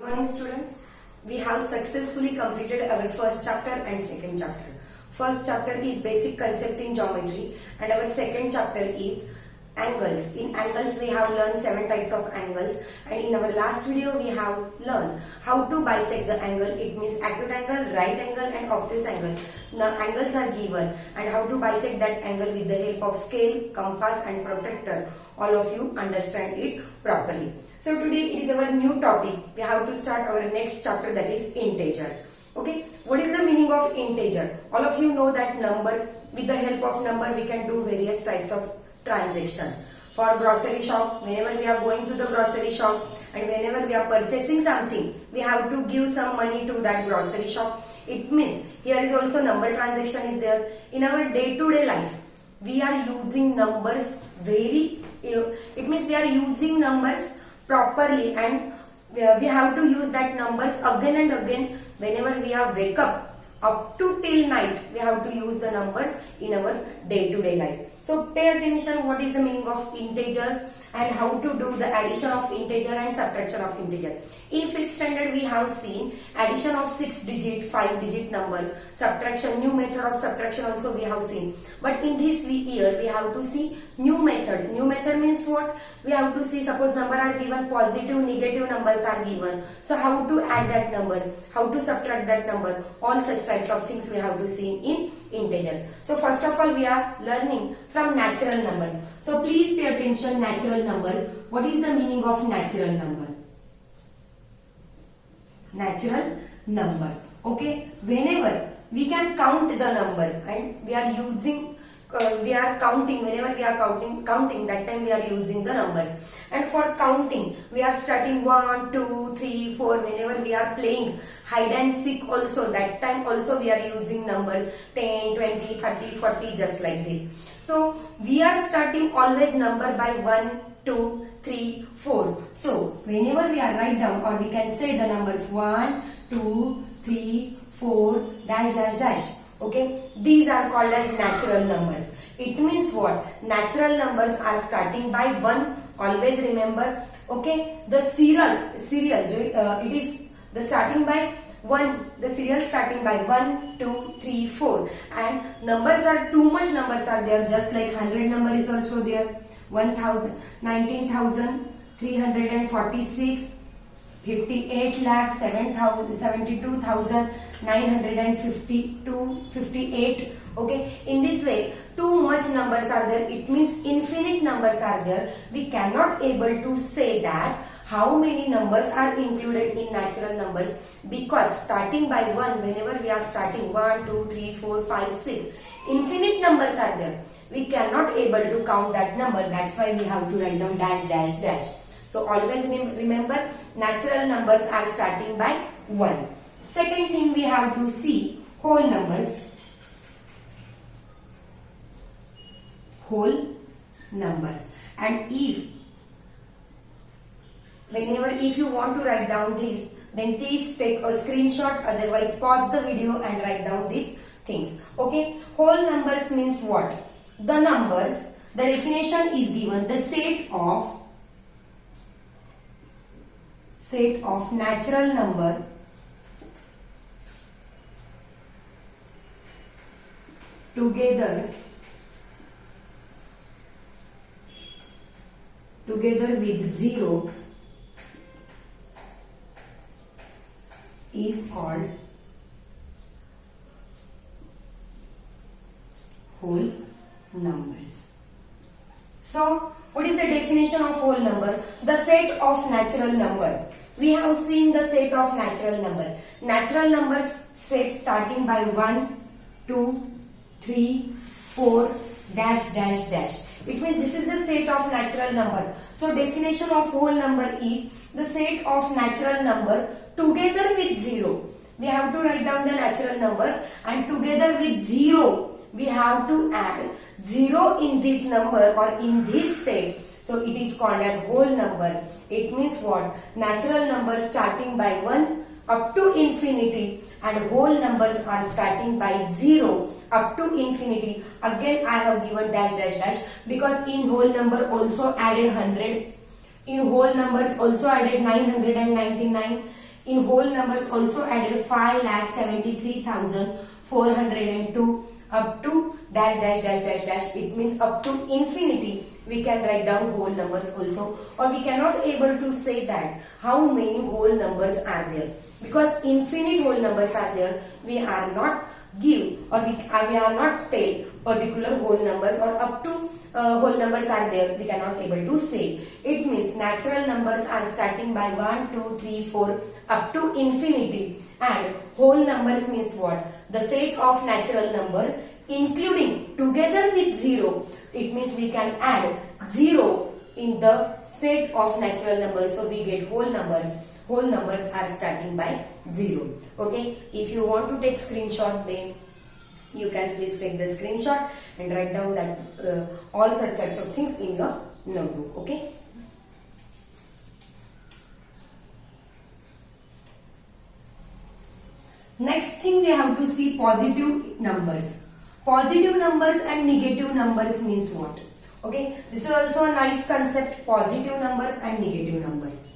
Morning students, we have successfully completed our first chapter and second chapter. First chapter is basic concept in geometry and our second chapter is angles. In angles we have learned 7 types of angles, and in our last video we have learned how to bisect the angle. It means acute angle, right angle and obtuse angle. Now angles are given and how to bisect that angle with the help of scale, compass and protractor. All of you understand it properly. So today it is our new topic. We have to start our next chapter, that is integers. Okay, what is the meaning of integer? All of you know that number, with the help of number we can do various types of transaction. For grocery shop, whenever we are going to the grocery shop and whenever we are purchasing something, we have to give some money to that grocery shop. It means here is also number transaction is there. In our day-to-day life, we are using numbers it means we are using numbers properly, and we have to use that numbers again and again. Whenever we are wake up to till night, we have to use the numbers in our day-to-day life. So pay attention what is the meaning of integers and how to do the addition of integer and subtraction of integer. In 5th standard we have seen addition of 6-digit, 5-digit numbers, subtraction, new method of subtraction also we have seen. But in this year we have to see new method. New method means what? We have to see, suppose number are given, positive, negative numbers are given. So how to add that number, how to subtract that number, all such types of things we have to see in integer. So first of all we are learning from natural numbers. So please pay attention, natural numbers. What is the meaning of natural number? Natural number. Okay, whenever we can count the number and we are using we are counting, whenever we are counting that time we are using the numbers. And for counting we are starting 1, 2, 3, 4. Whenever we are playing hide and seek also, that time also we are using numbers 10, 20, 30, 40, just like this. So we are starting always number by 1, 2, 3, 4. So whenever we are write down, or we can say the numbers 1, 2, 3, 4, dash, dash, dash. Okay, these are called as natural numbers. It means what? Natural numbers are starting by 1. Always remember. Okay, the serial it is the starting by 1. The serial starting by 1, 2, 3, 4. And numbers are too much numbers are there. Just like 100 number is also there. 1000, 19,346. 58 lakh 72,952 58. Okay, in this way too much numbers are there. It means infinite numbers are there. We cannot able to say that how many numbers are included in natural numbers, because starting by 1, whenever we are starting 1, 2, 3, 4, 5, 6, infinite numbers are there. We cannot able to count that number. That's why we have to write down dash, dash, dash. So always remember, natural numbers are starting by 1. Second thing we have to see whole numbers. Whole numbers. And if you want to write down this, then please take a screenshot, otherwise pause the video and write down these things. Okay, whole numbers means what? The numbers, the definition is given, the set of natural number together with 0 is called whole numbers. So what is the definition of whole number? The set of natural number. We have seen the set of natural number. Natural numbers set starting by 1, 2, 3, 4, dash, dash, dash. It means this is the set of natural number. So definition of whole number is the set of natural number together with 0. We have to write down the natural numbers, and together with 0 we have to add 0 in this number or in this set. So it is called as whole number. It means what? Natural numbers starting by 1 up to infinity, and whole numbers are starting by 0 up to infinity. Again I have given dash, dash, dash, because in whole number also added 100. In whole numbers also added 999. In whole numbers also added 5,73,402 up to dash dash dash dash dash. It means up to infinity. We can write down whole numbers also, or we cannot able to say that how many whole numbers are there, because infinite whole numbers are there. We are not give, or we are not tell particular whole numbers, or up to whole numbers are there, we cannot able to say. It means natural numbers are starting by 1, 2, 3, 4 up to infinity, and whole numbers means what? The set of natural number including together with 0. It means we can add 0 in the set of natural numbers, so we get whole numbers. Whole numbers are starting by 0. Okay, if you want to take screenshot, then you can please take the screenshot and write down that all such types of things in your notebook. Okay. Next thing we have to see positive numbers. Positive numbers and negative numbers means what? Okay, this is also a nice concept, positive numbers and negative numbers.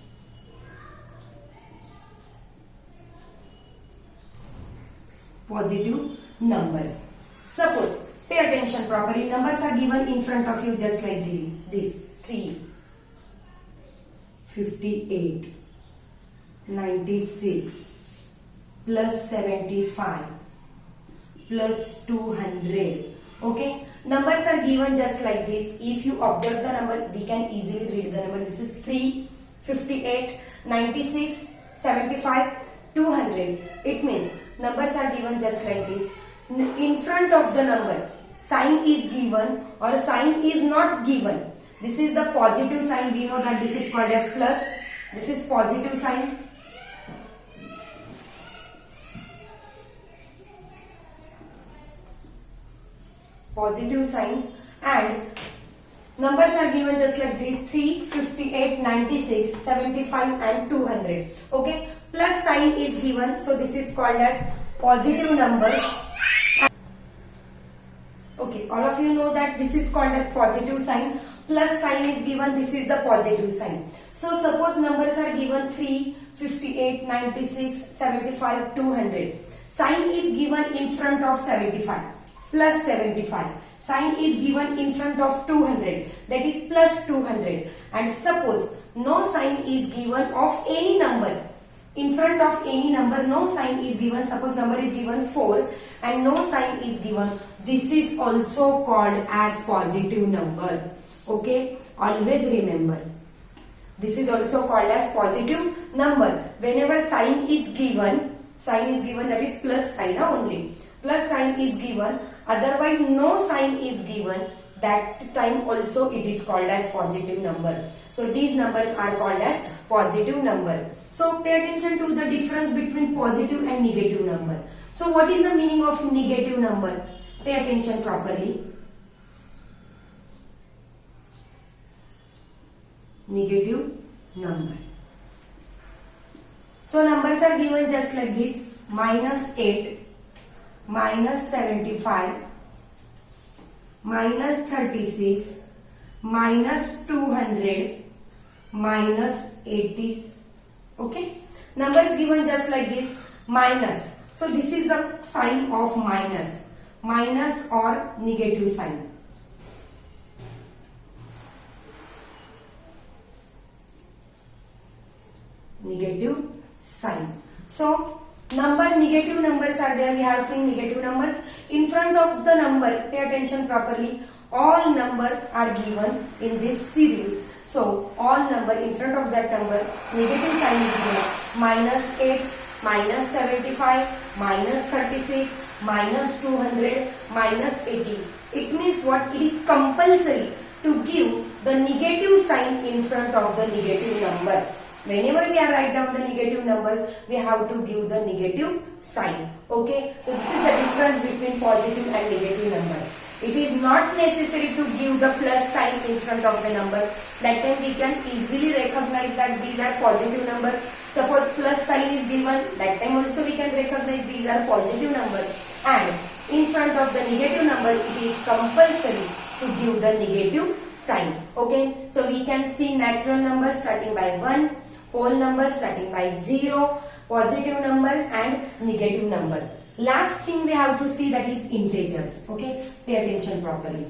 Positive numbers. Suppose, pay attention properly, numbers are given in front of you just like this 3, 58, 96, plus 75, plus 200. Okay, numbers are given just like this. If you observe the number, we can easily read the number. This is 3, 58, 96, 75, 200. It means numbers are given just like this. In front of the number, sign is given or sign is not given. This is the positive sign. We know that this is called as plus. This is positive sign. Positive sign, and numbers are given just like this: 3, 58, 96, 75 and 200. Okay, plus sign is given, so this is called as positive numbers. Okay, all of you know that this is called as positive sign. Plus sign is given, this is the positive sign. So suppose numbers are given 3, 58, 96, 75, 200. Sign is given in front of 75. Plus 75. Sign is given in front of 200, that is plus 200. And suppose no sign is given of any number. In front of any number, no sign is given. Suppose number is given 4 and no sign is given. This is also called as positive number. Okay, always remember. This is also called as positive number. Whenever sign is given, that is plus sign only. Plus sign is given, otherwise no sign is given, that time also it is called as positive number. So these numbers are called as positive number. So pay attention to the difference between positive and negative number. So what is the meaning of negative number? Pay attention properly. Negative number. So numbers are given just like this: -8, -75, -36, -200, -80. Okay, numbers given just like this: minus. So this is the sign of minus or negative sign. Negative sign. So negative numbers are there. We have seen negative numbers. In front of the number, pay attention properly, all number are given in this serial. So all number in front of that number, negative sign is given: -8, -75, -36, -200, -80. It means what? It is compulsory to give the negative sign in front of the negative number. Whenever we are write down the negative numbers, we have to give the negative sign. Okay, so this is the difference between positive and negative number. It is not necessary to give the plus sign in front of the number. That time we can easily recognize that these are positive numbers. Suppose plus sign is given, that time also we can recognize these are positive numbers. And in front of the negative number, it is compulsory to give the negative sign. Okay, so we can see natural numbers starting by 1, whole numbers starting by 0, positive numbers and negative number. Last thing we have to see, that is integers. Okay, pay attention properly.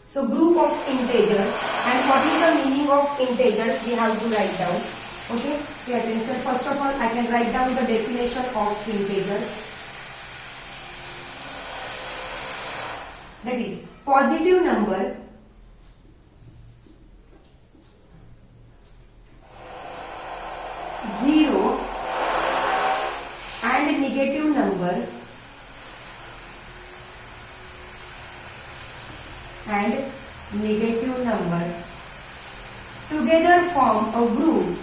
So group of integers, and what is the meaning of integers we have to write down. Okay, pay attention. First of all, I can write down the definition of integers. That is positive number zero and negative number together form a group.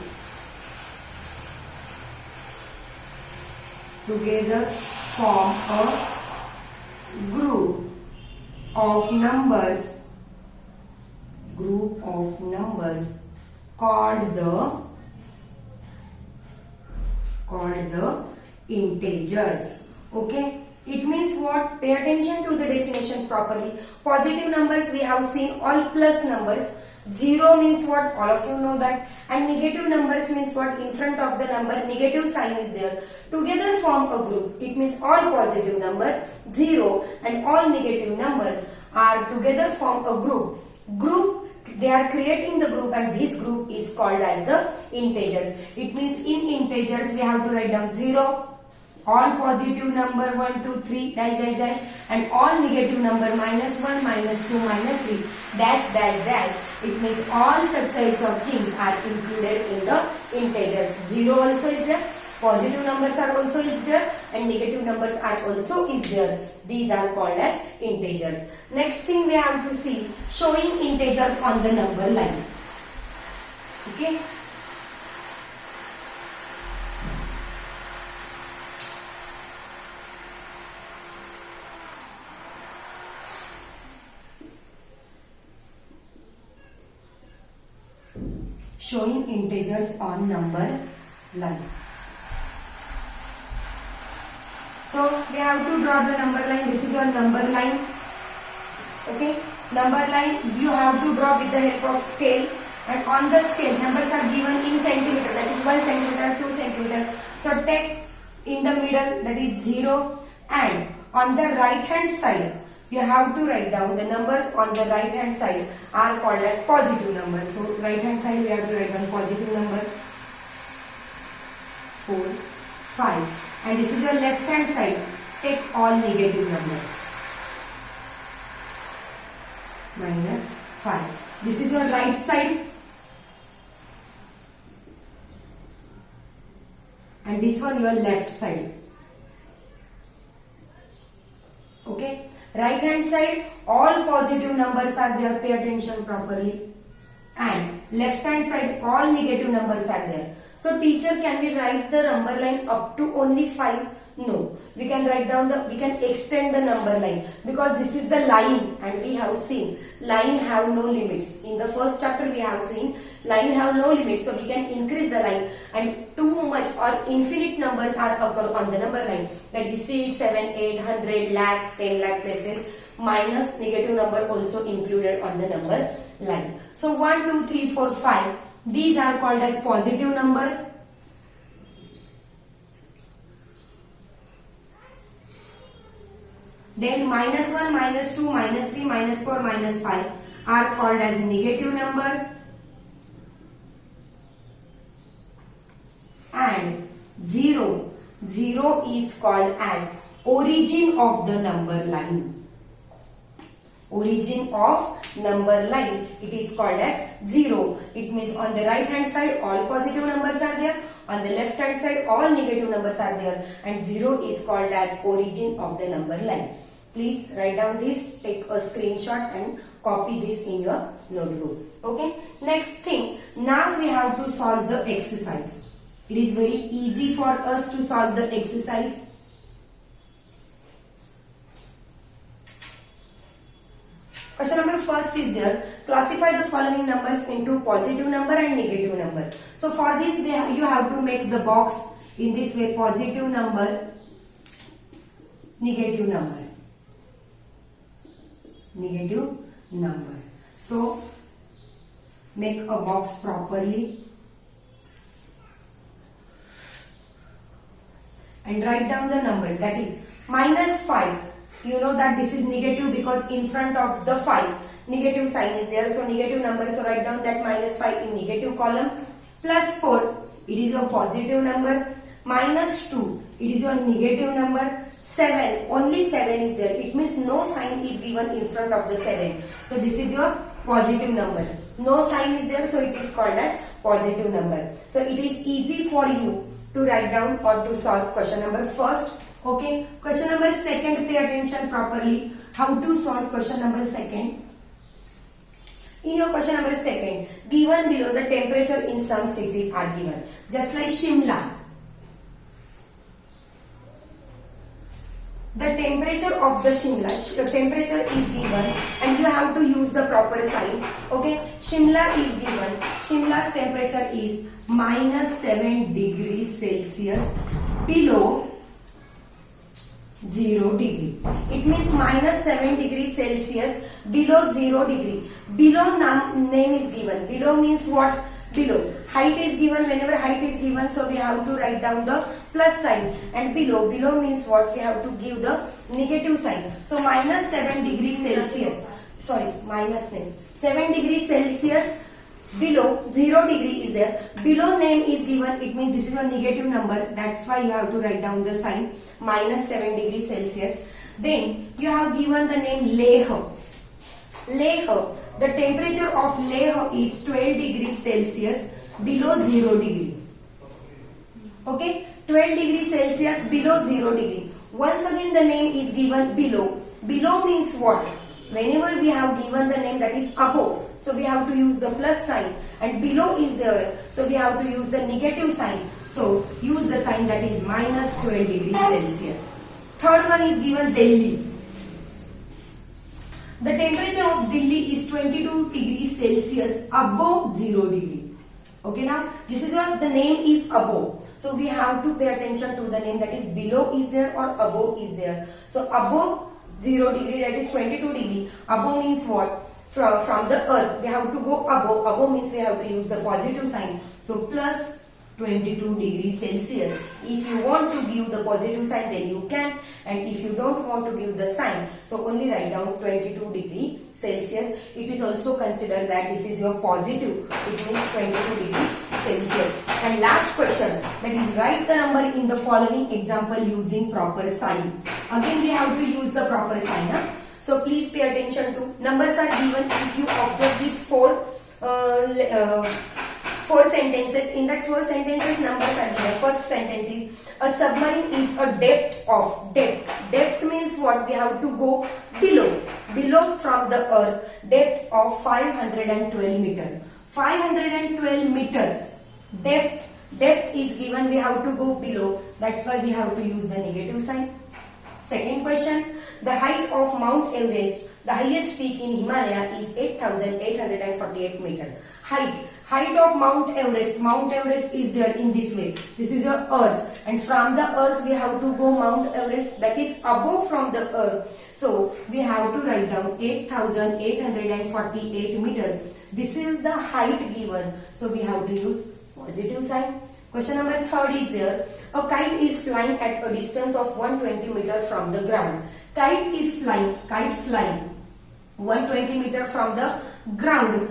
Together form a group of numbers. Called the integers. Okay, it means what? Pay attention to the definition properly. Positive numbers we have seen all plus numbers. Zero means what? All of you know that. And negative numbers means what? In front of the number negative sign is there. Together form a group. It means all positive number, zero, and all negative numbers are together form a group. They are creating the group, and this group is called as the integers. It means in integers we have to write down 0, all positive number 1, 2, 3, dash, dash, dash, and all negative number -1, -2, -3, dash, dash, dash. It means all such types of things are included in the integers. 0 also is there, positive numbers are also is there, and negative numbers are also is there. These are called as integers. Next thing we have to see, showing integers on the number line. Okay. Showing integers on number line. So we have to draw the number line. This is your number line. Okay, number line you have to draw with the help of scale, and on the scale numbers are given in centimeter, that is 1 centimeter, 2 centimeter. So take in the middle, that is 0, and on the right hand side you have to write down the numbers on the right hand side are called as positive numbers. So right hand side we have to write down positive number 4, 5, and this is your left hand side. Take all negative number -5. This is your right side, and this one your left side. Okay, right hand side all positive numbers are there, pay attention properly, and left hand side all negative numbers are there. So teacher, can we write the number line up to only 5? No, we can write down we can extend the number line, because this is the line, and we have seen line have no limits. In the first chapter we have seen line have no limits, so we can increase the line, and too much or infinite numbers are occur on the number line, that is 6, 7, 8, 100, lakh, 10 lakh places, minus negative number also included on the number line. So 1, 2, 3, 4, 5, these are called as positive number. Then -1, -2, -3, -4, -5 are called as negative number, and 0 is called as origin of the number line. Origin of number line, it is called as 0. It means on the right hand side all positive numbers are there, on the left hand side all negative numbers are there, and 0 is called as origin of the number line. Please write down this, take a screenshot and copy this in your notebook. Okay, next thing, now we have to solve the exercise. It is very easy for us to solve the exercise. Question number first is there, classify the following numbers into positive number and negative number. So for this you have to make the box in this way, positive number, negative number. So make a box properly. and write down the numbers. That is minus 5. You know that this is negative because in front of the 5 negative sign is there. So negative number. So write down that minus 5 in negative column. Plus 4. It is your positive number. Minus 2. It is your negative number. 7. Only 7 is there. It means no sign is given in front of the 7. So this is your positive number. No sign is there. So it is called as positive number. So it is easy for you to write down or to solve question number first. Okay. Question number second, pay attention properly. How to solve question number second. In your question number second, given below the temperature in some cities are given. Just like Shimla. The temperature of the Shimla, the temperature is given and you have to use the proper sign. Okay. Shimla is given. Shimla's temperature is minus 7 degrees Celsius below 0 degree. It means minus 7 degrees Celsius below 0 degree. Below name is given. Below means what? Below. Height is given. Whenever height is given, so we have to write down the plus sign. And below. Below means what? We have to give the negative sign. So minus 7 degrees Celsius. Sorry, minus name. 7 degrees Celsius below 0 degree is there. Below name is given. It means this is a negative number. That's why you have to write down the sign minus 7 degrees Celsius. Then you have given the name Leh. Leh. The temperature of Leh is 12 degrees Celsius below 0 degree. Okay. 12 degrees Celsius below 0 degree. Once again the name is given below. Below means what? Whenever we have given the name, that is above, so we have to use the plus sign, and below is there, so we have to use the negative sign. So use the sign that is minus 12 degrees Celsius. Third one is given Delhi. The temperature of Delhi is 22 degrees Celsius above 0 degree. Okay, now this is what the name is above. So we have to pay attention to the name, that is below is there or above is there. So above 0 degree, that is 22 degree. Above means what? From the earth, we have to go above. Above means we have to use the positive sign. So plus 22 degrees Celsius. If you want to give the positive sign, then you can. And if you don't want to give the sign, so only write down 22 degrees Celsius. It is also considered that this is your positive. It means 22 degrees Celsius. And last question, that is write the number in the following example using proper sign. Again we have to use the proper sign. So please pay attention to numbers are given. If you observe these four sentences, in that 4 sentences numbers are given. First sentence is a submarine is a depth of depth means what? We have to go below from the earth, depth of 512 meter. 512 meter depth is given, we have to go below, that's why we have to use the negative sign. Second question, the height of Mount Everest, the highest peak in Himalaya, is 8,848 meter. Height of Mount Everest is there in this way. This is your earth, and from the earth we have to go Mount Everest, that is above from the earth. So we have to write down 8,848 meter. This is the height given, so we have to use positive sign. Question number 3 is there. A kite is flying at a distance of 120 meter from the ground. Kite flying 120 meter from the ground.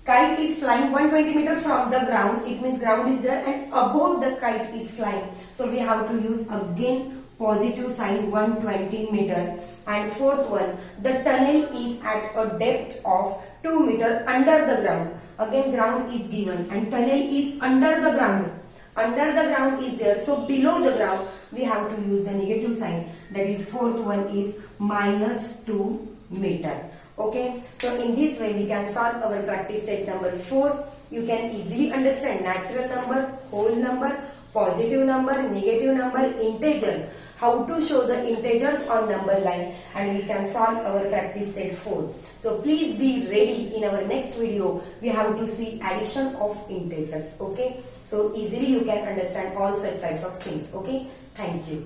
Kite is flying 120 meter from the ground. It means ground is there and above the kite is flying. So we have to use again positive sign 120 meter. And fourth one, the tunnel is at a depth of 2 meter under the ground. Again ground is given and tunnel is under the ground. Under the ground is there, so below the ground we have to use the negative sign, that is fourth one is minus 2 meter. Okay, so in this way we can solve our practice set number 4. You can easily understand natural number, whole number, positive number, negative number, integers, how to show the integers on number line, and we can solve our practice set 4. So please be ready. In our next video we have to see addition of integers. Okay, so easily you can understand all such types of things. Okay, thank you.